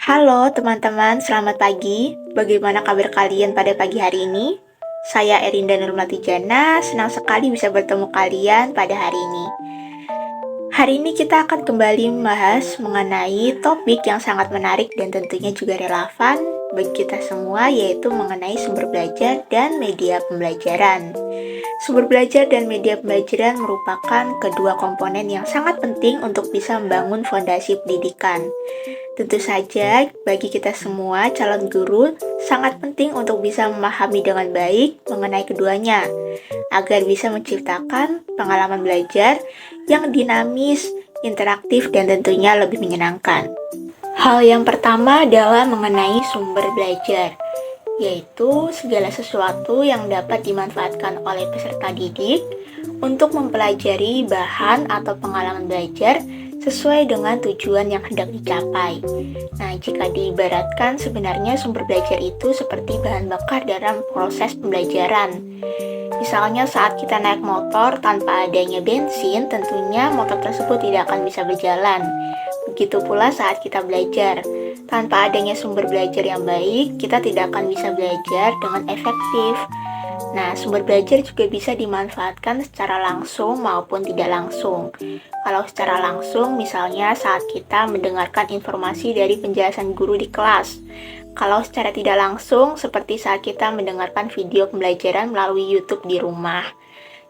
Halo teman-teman, selamat pagi. Bagaimana kabar kalian pada pagi hari ini? Saya Erinda Nurmatijana, senang sekali bisa bertemu kalian pada hari ini. Hari ini kita akan kembali membahas mengenai topik yang sangat menarik dan tentunya juga relevan bagi kita semua, yaitu mengenai sumber belajar dan media pembelajaran. Sumber belajar dan media pembelajaran merupakan kedua komponen yang sangat penting untuk bisa membangun fondasi pendidikan. Tentu saja, bagi kita semua calon guru sangat penting untuk bisa memahami dengan baik mengenai keduanya, agar bisa menciptakan pengalaman belajar yang dinamis, interaktif, dan tentunya lebih menyenangkan. Hal yang pertama adalah mengenai sumber belajar, yaitu segala sesuatu yang dapat dimanfaatkan oleh peserta didik untuk mempelajari bahan atau pengalaman belajar sesuai dengan tujuan yang hendak dicapai. Nah, jika diibaratkan sebenarnya sumber belajar itu seperti bahan bakar dalam proses pembelajaran. Misalnya saat kita naik motor tanpa adanya bensin, tentunya motor tersebut tidak akan bisa berjalan. Begitu pula saat kita belajar. Tanpa adanya sumber belajar yang baik, kita tidak akan bisa belajar dengan efektif. Nah, sumber belajar juga bisa dimanfaatkan secara langsung maupun tidak langsung. Kalau secara langsung, misalnya saat kita mendengarkan informasi dari penjelasan guru di kelas. Kalau secara tidak langsung, seperti saat kita mendengarkan video pembelajaran melalui YouTube di rumah.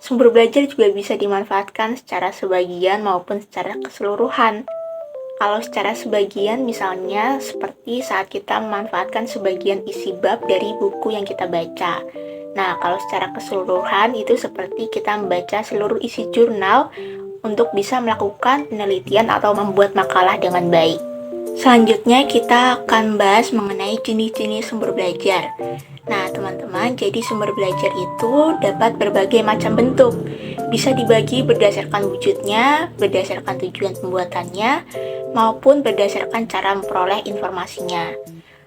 Sumber belajar juga bisa dimanfaatkan secara sebagian maupun secara keseluruhan. Kalau secara sebagian, misalnya seperti saat kita memanfaatkan sebagian isi bab dari buku yang kita baca. Nah, kalau secara keseluruhan itu seperti kita membaca seluruh isi jurnal untuk bisa melakukan penelitian atau membuat makalah dengan baik. Selanjutnya kita akan bahas mengenai jenis-jenis sumber belajar. Nah, teman-teman, jadi sumber belajar itu dapat berbagai macam bentuk. Bisa dibagi berdasarkan wujudnya, berdasarkan tujuan pembuatannya, maupun berdasarkan cara memperoleh informasinya.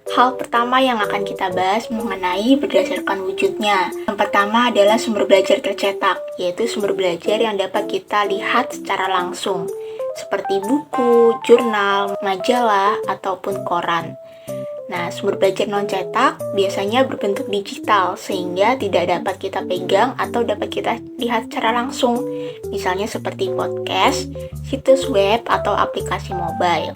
Hal pertama yang akan kita bahas mengenai berdasarkan wujudnya. Yang pertama adalah sumber belajar tercetak, yaitu sumber belajar yang dapat kita lihat secara langsung, seperti buku, jurnal, majalah, ataupun koran. Nah, sumber belajar non-cetak biasanya berbentuk digital, sehingga tidak dapat kita pegang atau dapat kita lihat secara langsung, misalnya seperti podcast, situs web, atau aplikasi mobile.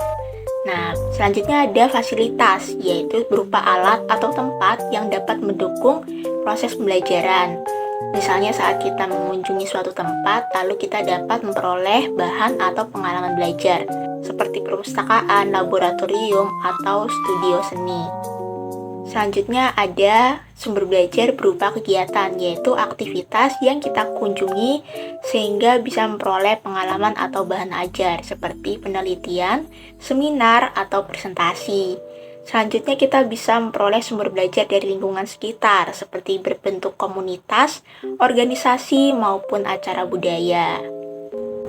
Nah, selanjutnya ada fasilitas, yaitu berupa alat atau tempat yang dapat mendukung proses pembelajaran. Misalnya saat kita mengunjungi suatu tempat, lalu kita dapat memperoleh bahan atau pengalaman belajar, seperti perpustakaan, laboratorium, atau studio seni. Selanjutnya ada sumber belajar berupa kegiatan, yaitu aktivitas yang kita kunjungi sehingga bisa memperoleh pengalaman atau bahan ajar, seperti penelitian, seminar, atau presentasi. Selanjutnya kita bisa memperoleh sumber belajar dari lingkungan sekitar, seperti berbentuk komunitas, organisasi, maupun acara budaya.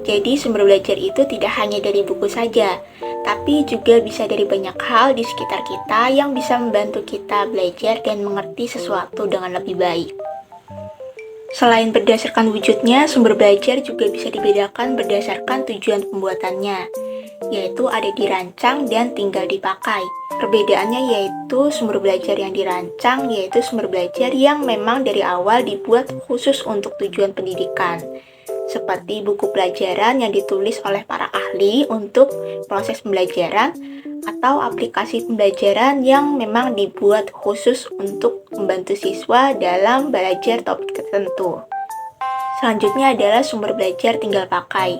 Jadi sumber belajar itu tidak hanya dari buku saja, tapi juga bisa dari banyak hal di sekitar kita yang bisa membantu kita belajar dan mengerti sesuatu dengan lebih baik. Selain berdasarkan wujudnya, sumber belajar juga bisa dibedakan berdasarkan tujuan pembuatannya, yaitu ada dirancang dan tinggal dipakai. Perbedaannya yaitu sumber belajar yang dirancang, yaitu sumber belajar yang memang dari awal dibuat khusus untuk tujuan pendidikan, seperti buku pelajaran yang ditulis oleh para ahli untuk proses pembelajaran, atau aplikasi pembelajaran yang memang dibuat khusus untuk membantu siswa dalam belajar topik tertentu. Selanjutnya adalah sumber belajar tinggal pakai,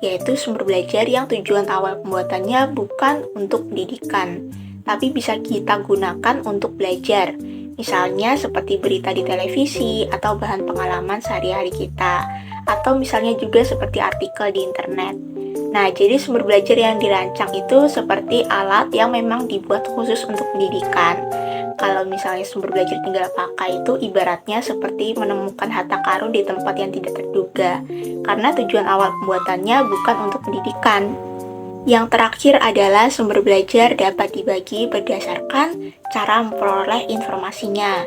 yaitu sumber belajar yang tujuan awal pembuatannya bukan untuk pendidikan, tapi bisa kita gunakan untuk belajar. Misalnya seperti berita di televisi atau bahan pengalaman sehari-hari kita, atau misalnya juga seperti artikel di internet. Nah, jadi sumber belajar yang dirancang itu seperti alat yang memang dibuat khusus untuk pendidikan. Kalau misalnya sumber belajar tinggal pakai itu ibaratnya seperti menemukan harta karun di tempat yang tidak terduga, karena tujuan awal pembuatannya bukan untuk pendidikan. Yang terakhir adalah sumber belajar dapat dibagi berdasarkan cara memperoleh informasinya.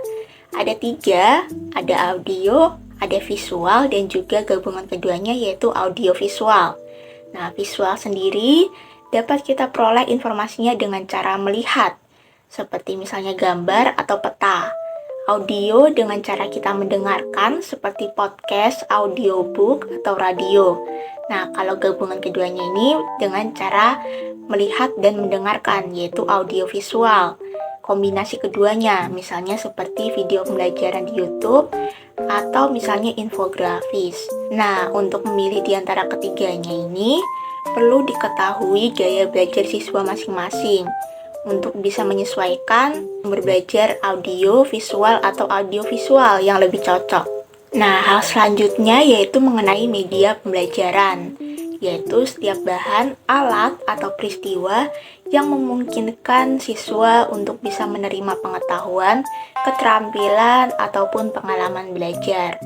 Ada 3, ada audio, ada visual, dan juga gabungan keduanya yaitu audio visual. Nah, visual sendiri dapat kita peroleh informasinya dengan cara melihat, seperti misalnya gambar atau peta. Audio dengan cara kita mendengarkan, seperti podcast, audiobook, atau radio. Nah, kalau gabungan keduanya ini dengan cara melihat dan mendengarkan, yaitu audiovisual. Kombinasi keduanya, misalnya seperti video pembelajaran di YouTube, atau misalnya infografis. Nah, untuk memilih di antara ketiganya ini, perlu diketahui gaya belajar siswa masing-masing untuk bisa menyesuaikan belajar audio, visual, atau audiovisual yang lebih cocok. Nah, hal selanjutnya yaitu mengenai media pembelajaran, yaitu setiap bahan, alat, atau peristiwa yang memungkinkan siswa untuk bisa menerima pengetahuan, keterampilan, ataupun pengalaman belajar.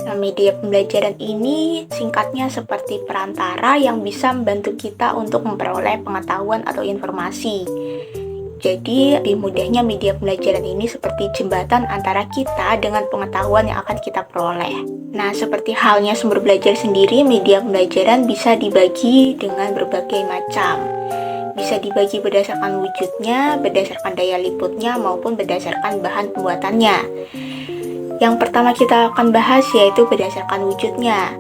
Nah, media pembelajaran ini singkatnya seperti perantara yang bisa membantu kita untuk memperoleh pengetahuan atau informasi. Jadi, lebih mudahnya media pembelajaran ini seperti jembatan antara kita dengan pengetahuan yang akan kita peroleh. Nah, seperti halnya sumber belajar sendiri, media pembelajaran bisa dibagi dengan berbagai macam. Bisa dibagi berdasarkan wujudnya, berdasarkan daya liputnya, maupun berdasarkan bahan pembuatannya. Yang pertama kita akan bahas yaitu berdasarkan wujudnya.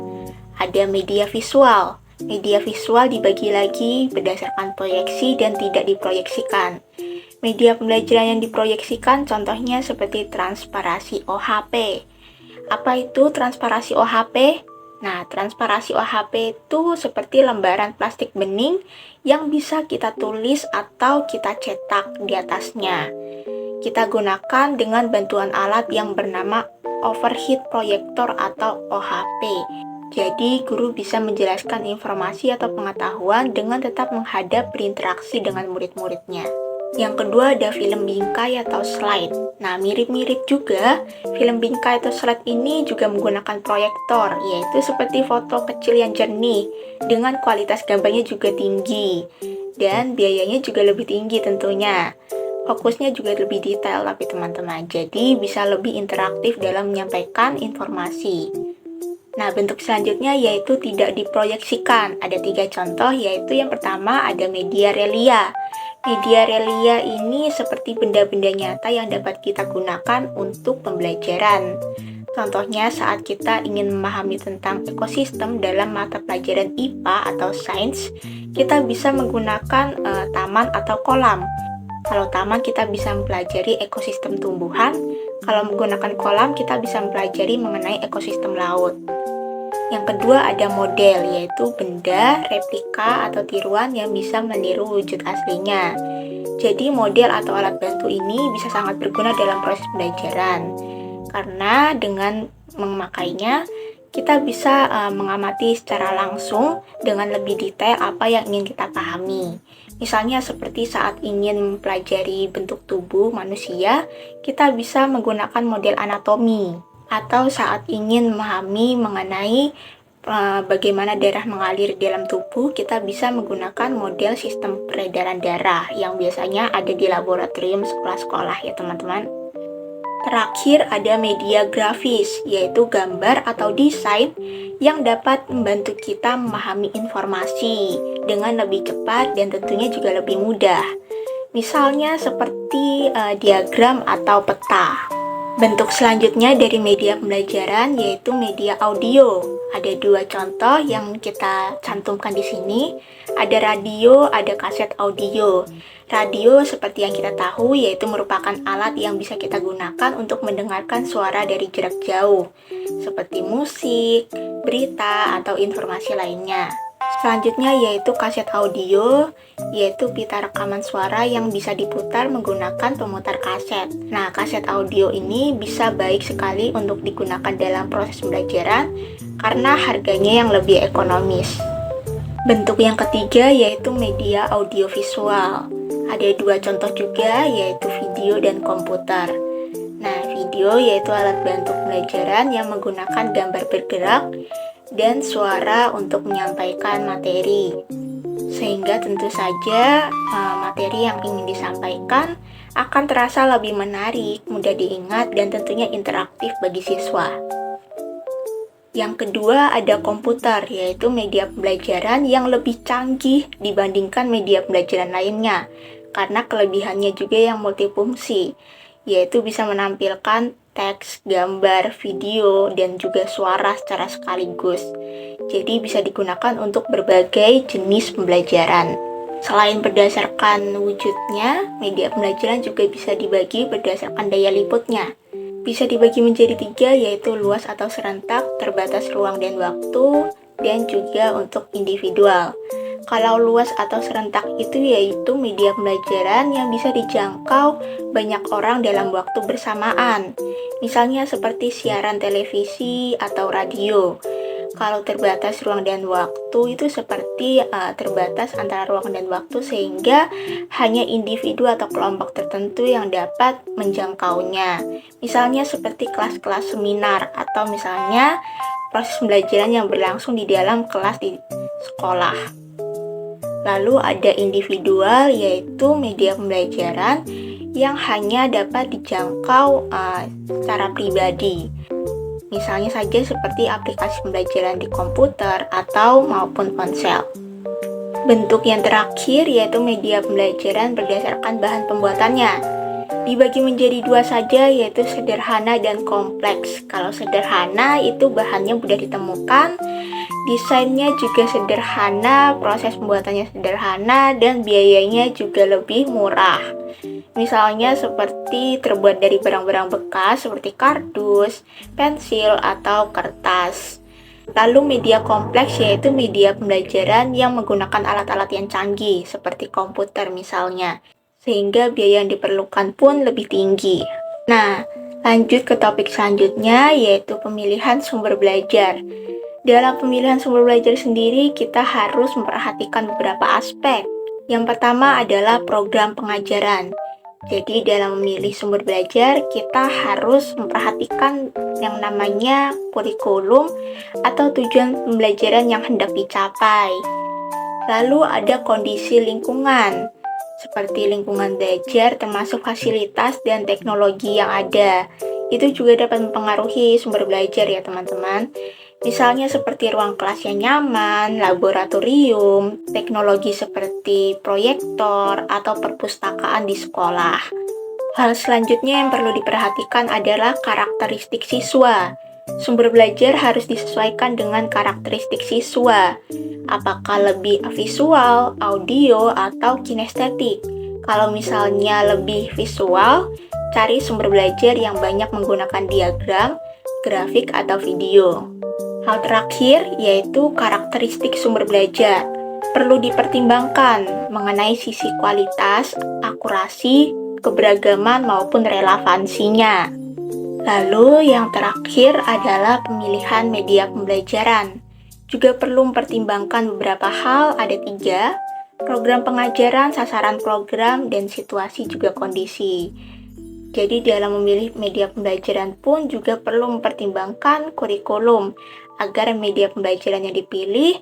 Ada media visual. Media visual dibagi lagi berdasarkan proyeksi dan tidak diproyeksikan. Media pembelajaran yang diproyeksikan contohnya seperti transparasi OHP. Apa itu transparasi OHP? Nah, transparasi OHP itu seperti lembaran plastik bening yang bisa kita tulis atau kita cetak di atasnya. Kita gunakan dengan bantuan alat yang bernama overhead projector atau OHP. Jadi, guru bisa menjelaskan informasi atau pengetahuan dengan tetap menghadap berinteraksi dengan murid-muridnya. Yang kedua ada film bingkai atau slide. Nah, mirip-mirip juga, film bingkai atau slide ini juga menggunakan proyektor, yaitu seperti foto kecil yang jernih, dengan kualitas gambarnya juga tinggi, dan biayanya juga lebih tinggi tentunya. Fokusnya juga lebih detail tapi teman-teman, jadi bisa lebih interaktif dalam menyampaikan informasi. Nah, bentuk selanjutnya yaitu tidak diproyeksikan. Ada 3 contoh, yaitu yang pertama ada media relia. Media relia ini seperti benda-benda nyata yang dapat kita gunakan untuk pembelajaran. Contohnya saat kita ingin memahami tentang ekosistem dalam mata pelajaran IPA atau sains, kita bisa menggunakan taman atau kolam. Kalau taman kita bisa mempelajari ekosistem tumbuhan, kalau menggunakan kolam kita bisa mempelajari mengenai ekosistem laut. Yang kedua ada model, yaitu benda, replika, atau tiruan yang bisa meniru wujud aslinya. Jadi model atau alat bantu ini bisa sangat berguna dalam proses pembelajaran, karena dengan memakainya kita bisa mengamati secara langsung dengan lebih detail apa yang ingin kita pahami. Misalnya seperti saat ingin mempelajari bentuk tubuh manusia, kita bisa menggunakan model anatomi. Atau saat ingin memahami mengenai bagaimana darah mengalir dalam tubuh, kita bisa menggunakan model sistem peredaran darah yang biasanya ada di laboratorium sekolah-sekolah ya teman-teman. Terakhir ada media grafis, yaitu gambar atau desain yang dapat membantu kita memahami informasi dengan lebih cepat dan tentunya juga lebih mudah. Misalnya seperti diagram atau peta. Bentuk selanjutnya dari media pembelajaran yaitu media audio. Ada 2 contoh yang kita cantumkan di sini. Ada radio, ada kaset audio. Radio seperti yang kita tahu yaitu merupakan alat yang bisa kita gunakan untuk mendengarkan suara dari jarak jauh, seperti musik, berita, atau informasi lainnya. Selanjutnya yaitu kaset audio, yaitu pita rekaman suara yang bisa diputar menggunakan pemutar kaset. Nah, kaset audio ini bisa baik sekali untuk digunakan dalam proses pembelajaran karena harganya yang lebih ekonomis. Bentuk yang ketiga yaitu media audiovisual. Ada 2 contoh juga yaitu video dan komputer. Nah, video yaitu alat bantu pembelajaran yang menggunakan gambar bergerak dan suara untuk menyampaikan materi. Sehingga tentu saja materi yang ingin disampaikan akan terasa lebih menarik, mudah diingat, dan tentunya interaktif bagi siswa. Yang kedua ada komputer, yaitu media pembelajaran yang lebih canggih dibandingkan media pembelajaran lainnya, karena kelebihannya juga yang multifungsi, yaitu bisa menampilkan teks, gambar, video, dan juga suara secara sekaligus. Jadi bisa digunakan untuk berbagai jenis pembelajaran. Selain berdasarkan wujudnya, media pembelajaran juga bisa dibagi berdasarkan daya liputnya. Bisa dibagi menjadi 3, yaitu luas atau serentak, terbatas ruang dan waktu, dan juga untuk individual. Kalau luas atau serentak itu yaitu media pembelajaran yang bisa dijangkau banyak orang dalam waktu bersamaan. Misalnya seperti siaran televisi atau radio. Kalau terbatas ruang dan waktu itu seperti terbatas antara ruang dan waktu sehingga hanya individu atau kelompok tertentu yang dapat menjangkaunya. Misalnya seperti kelas-kelas seminar atau misalnya proses pembelajaran yang berlangsung di dalam kelas di sekolah. Lalu ada individual, yaitu media pembelajaran yang hanya dapat dijangkau secara pribadi. Misalnya saja seperti aplikasi pembelajaran di komputer atau maupun ponsel. Bentuk yang terakhir yaitu media pembelajaran berdasarkan bahan pembuatannya. Dibagi menjadi 2 saja, yaitu sederhana dan kompleks. Kalau sederhana itu bahannya mudah ditemukan, desainnya juga sederhana, proses pembuatannya sederhana, dan biayanya juga lebih murah. Misalnya seperti terbuat dari barang-barang bekas seperti kardus, pensil, atau kertas. Lalu media kompleks yaitu media pembelajaran yang menggunakan alat-alat yang canggih seperti komputer misalnya, sehingga biaya yang diperlukan pun lebih tinggi. Nah, lanjut ke topik selanjutnya yaitu pemilihan sumber belajar. Dalam pemilihan sumber belajar sendiri, kita harus memperhatikan beberapa aspek. Yang pertama adalah program pengajaran. Jadi dalam memilih sumber belajar, kita harus memperhatikan yang namanya kurikulum atau tujuan pembelajaran yang hendak dicapai. Lalu ada kondisi lingkungan, seperti lingkungan belajar termasuk fasilitas dan teknologi yang ada. Itu juga dapat mempengaruhi sumber belajar ya teman-teman. Misalnya seperti ruang kelas yang nyaman, laboratorium, teknologi seperti proyektor, atau perpustakaan di sekolah. Hal selanjutnya yang perlu diperhatikan adalah karakteristik siswa. Sumber belajar harus disesuaikan dengan karakteristik siswa. Apakah lebih visual, audio, atau kinestetik? Kalau misalnya lebih visual, cari sumber belajar yang banyak menggunakan diagram, grafik, atau video. Hal terakhir yaitu karakteristik sumber belajar. Perlu dipertimbangkan mengenai sisi kualitas, akurasi, keberagaman maupun relevansinya. Lalu yang terakhir adalah pemilihan media pembelajaran. Juga perlu mempertimbangkan beberapa hal, ada 3, program pengajaran, sasaran program, dan situasi juga kondisi. Jadi dalam memilih media pembelajaran pun juga perlu mempertimbangkan kurikulum agar media pembelajaran yang dipilih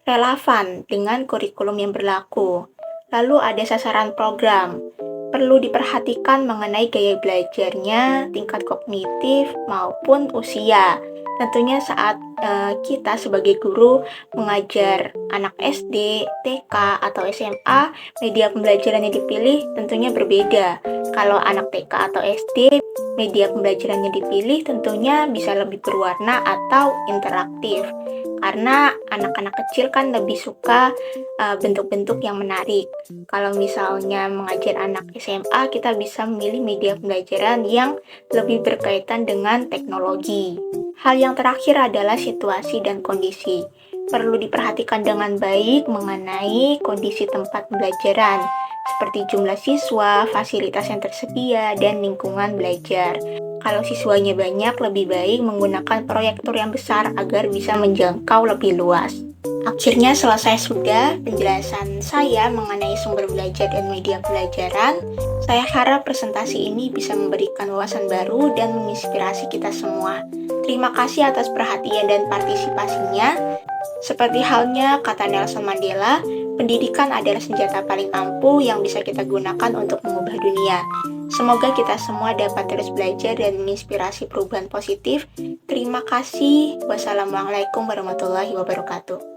relevan dengan kurikulum yang berlaku. Lalu ada sasaran program. Perlu diperhatikan mengenai gaya belajarnya, tingkat kognitif maupun usia. Tentunya saat kita sebagai guru mengajar anak SD, TK, atau SMA, media pembelajaran yang dipilih tentunya berbeda. Kalau anak TK atau SD, media pembelajaran yang dipilih tentunya bisa lebih berwarna atau interaktif. Karena anak-anak kecil kan lebih suka bentuk-bentuk yang menarik. Kalau misalnya mengajar anak SMA, kita bisa memilih media pembelajaran yang lebih berkaitan dengan teknologi. Hal yang terakhir adalah situasi dan kondisi. Perlu diperhatikan dengan baik mengenai kondisi tempat pembelajaran, seperti jumlah siswa, fasilitas yang tersedia, dan lingkungan belajar. Kalau siswanya banyak, lebih baik menggunakan proyektor yang besar agar bisa menjangkau lebih luas. Akhirnya selesai sudah penjelasan saya mengenai sumber belajar dan media pelajaran. Saya harap presentasi ini bisa memberikan wawasan baru dan menginspirasi kita semua. Terima kasih atas perhatian dan partisipasinya. Seperti halnya kata Nelson Mandela, pendidikan adalah senjata paling ampuh yang bisa kita gunakan untuk mengubah dunia. Semoga kita semua dapat terus belajar dan menginspirasi perubahan positif. Terima kasih. Wassalamualaikum warahmatullahi wabarakatuh.